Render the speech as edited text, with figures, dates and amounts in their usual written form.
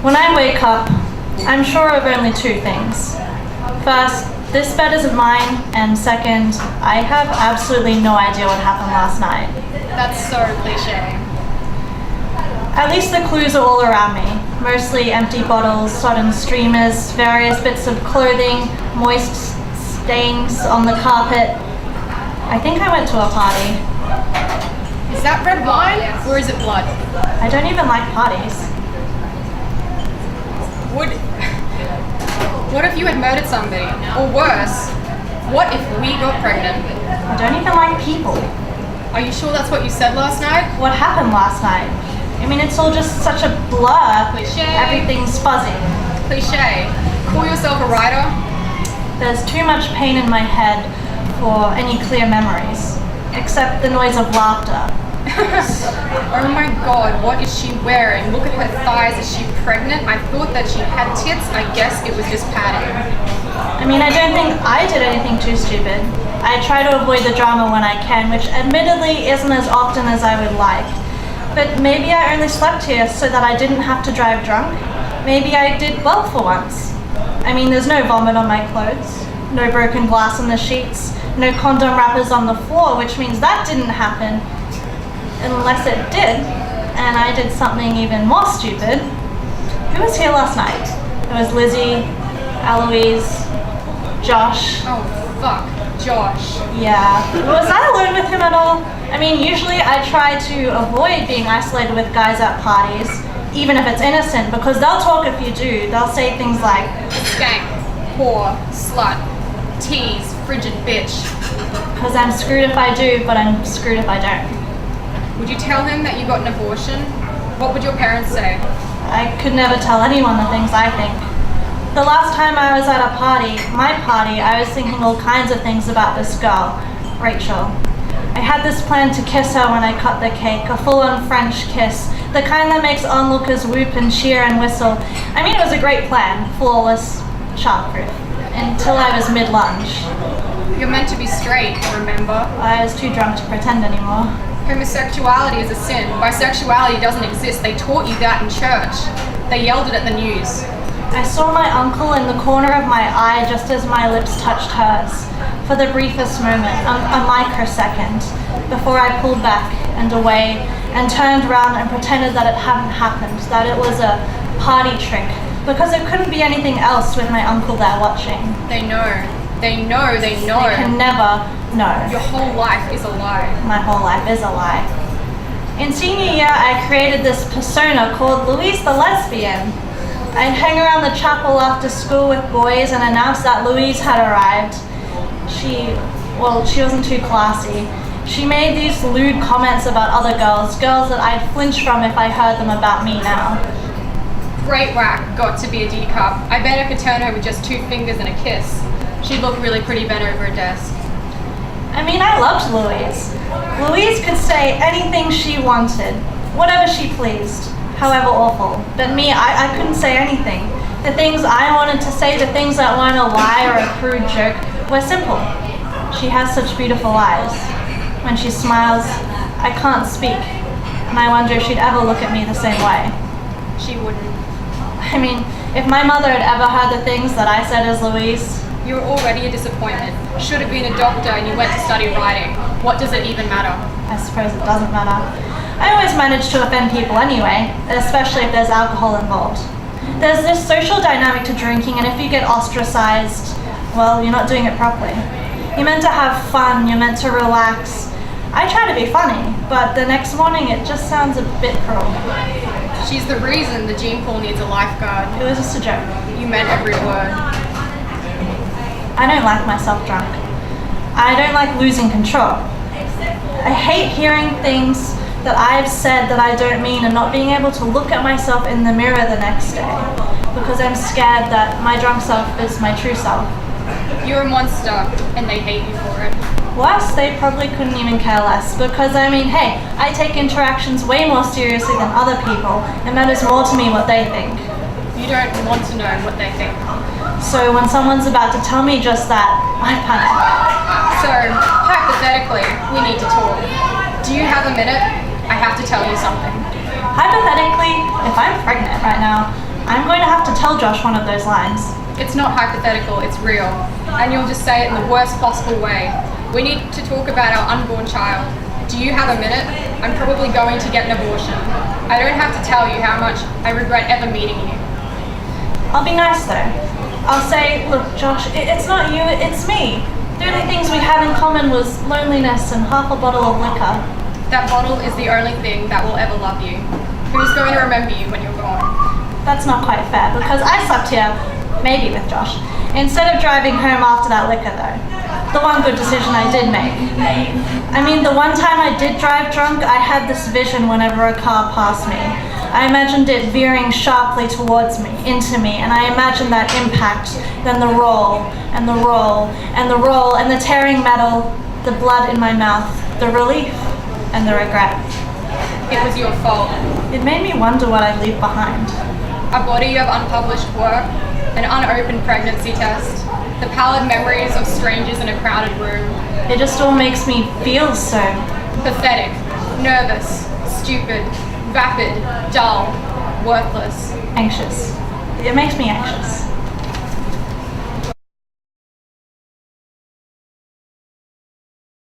When I wake up, I'm sure of only two things. First, this bed isn't mine, and second, I have absolutely no idea what happened last night. That's so cliche. At least the clues are all around me. Mostly empty bottles, sodden streamers, various bits of clothing, moist stains on the carpet. I think I went to a party. Is that red wine or is it blood? I don't even like parties. What if you had murdered somebody? Or worse, what if we got pregnant? I don't even like people. Are you sure that's what you said last night? What happened last night? I mean, it's all just such a blur. Cliche. Everything's fuzzy. Cliche. Call yourself a writer? There's too much pain in my head for any clear memories, except the noise of laughter. Oh my god, what is she wearing? Look at her thighs. Is she pregnant? I thought that she had tits. I guess it was just padding. I mean, I don't think I did anything too stupid. I try to avoid the drama when I can, which admittedly isn't as often as I would like. But maybe I only slept here so that I didn't have to drive drunk. Maybe I did well for once. I mean, there's no vomit on my clothes, no broken glass in the sheets, no condom wrappers on the floor, which means that didn't happen. Unless it did, and I did something even more stupid. Who was here last night? It was Lizzie, Eloise, Josh. Oh, fuck. Josh. Yeah. Was I alone with him at all? I mean, usually I try to avoid being isolated with guys at parties, even if it's innocent, because they'll talk if you do. They'll say things like, skank, whore, slut, tease, frigid bitch. Because I'm screwed if I do, but I'm screwed if I don't. Would you tell him that you got an abortion? What would your parents say? I could never tell anyone the things I think. The last time I was at a party, my party, I was thinking all kinds of things about this girl, Rachel. I had this plan to kiss her when I cut the cake, a full-on French kiss, the kind that makes onlookers whoop and cheer and whistle. I mean, it was a great plan, flawless, childproof, until I was mid-lunge. You're meant to be straight, remember? I was too drunk to pretend anymore. Homosexuality is a sin. Bisexuality doesn't exist. They taught you that in church. They yelled it at the news. I saw my uncle in the corner of my eye just as my lips touched hers, for the briefest moment, a microsecond, before I pulled back and away and turned around and pretended that it hadn't happened, that it was a party trick, because it couldn't be anything else with my uncle there watching. They know. They know. They know. They can never know. Your whole life is a lie. My whole life is a lie. In senior year, I created this persona called Louise the Lesbian. I'd hang around the chapel after school with boys and announce that Louise had arrived. She wasn't too classy. She made these lewd comments about other girls that I'd flinch from if I heard them about me now. Great whack, got to be a D-cup. I bet I could turn her with just 2 fingers and a kiss. She'd look really pretty bent over a desk. I mean, I loved Louise. Louise could say anything she wanted, whatever she pleased, however awful. But me, I couldn't say anything. The things I wanted to say, the things that weren't a lie or a crude joke, were simple. She has such beautiful eyes. When she smiles, I can't speak, and I wonder if she'd ever look at me the same way. She wouldn't. I mean, if my mother had ever heard the things that I said as Louise... You're already a disappointment. Should have been a doctor and you went to study writing. What does it even matter? I suppose it doesn't matter. I always manage to offend people anyway, especially if there's alcohol involved. There's this social dynamic to drinking, and if you get ostracized, well, you're not doing it properly. You're meant to have fun, you're meant to relax. I try to be funny, but the next morning it just sounds a bit cruel. She's the reason the gene pool needs a lifeguard. It was just a joke. You meant every word. I don't like myself drunk. I don't like losing control. I hate hearing things that I've said that I don't mean and not being able to look at myself in the mirror the next day because I'm scared that my drunk self is my true self. You're a monster and they hate you for it. Worse, they probably couldn't even care less because, I mean, hey, I take interactions way more seriously than other people. It matters more to me what they think. You don't want to know what they think. So when someone's about to tell me just that, I panic. So, hypothetically, we need to talk. Do you have a minute? I have to tell you something. Hypothetically, if I'm pregnant right now, I'm going to have to tell Josh one of those lines. It's not hypothetical, it's real. And you'll just say it in the worst possible way. We need to talk about our unborn child. Do you have a minute? I'm probably going to get an abortion. I don't have to tell you how much I regret ever meeting you. I'll be nice though. I'll say, look, Josh, it's not you, it's me. The only things we had in common was loneliness and half a bottle of liquor. That bottle is the only thing that will ever love you. Who's going to remember you when you're gone? That's not quite fair, because I slept here, maybe with Josh, instead of driving home after that liquor though. The one good decision I did make. I mean, the one time I did drive drunk, I had this vision whenever a car passed me. I imagined it veering sharply towards me, into me, and I imagined that impact, then the roll, and the roll, and the roll, and the tearing metal, the blood in my mouth, the relief, and the regret. It was your fault. It made me wonder what I'd leave behind. A body of unpublished work, an unopened pregnancy test, the pallid memories of strangers in a crowded room. It just all makes me feel so Pathetic, nervous, stupid, vapid, dull, worthless. anxious. It makes me anxious.